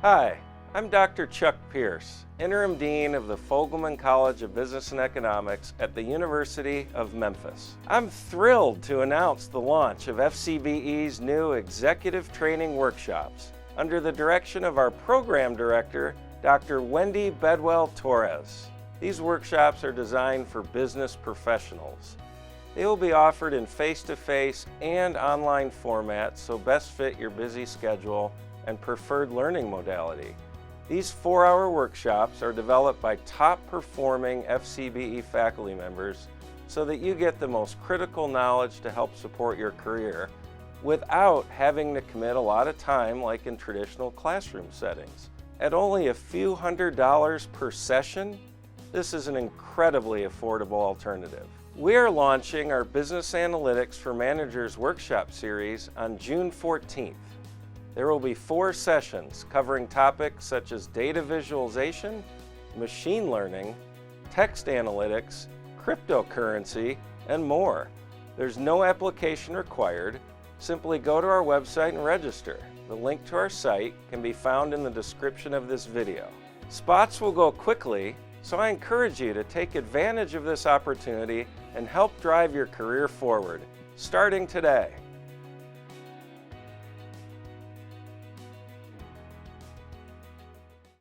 Hi, I'm Dr. Chuck Pierce, Interim Dean of the Fogelman College of Business and Economics at the University of Memphis. I'm thrilled to announce the launch of FCBE's new Executive Training Workshops under the direction of our Program Director, Dr. Wendy Bedwell-Torres. These workshops are designed for business professionals. They will be offered in face-to-face and online formats, so best fit your busy schedule and preferred learning modality. These 4-hour workshops are developed by top-performing FCBE faculty members so that you get the most critical knowledge to help support your career without having to commit a lot of time like in traditional classroom settings. At only a few $100s per session, this is an incredibly affordable alternative. We are launching our Business Analytics for Managers workshop series on June 14th. There will be 4 sessions covering topics such as data visualization, machine learning, text analytics, cryptocurrency, and more. There's no application required. Simply go to our website and register. The link to our site can be found in the description of this video. Spots will go quickly, so I encourage you to take advantage of this opportunity and help drive your career forward, starting today.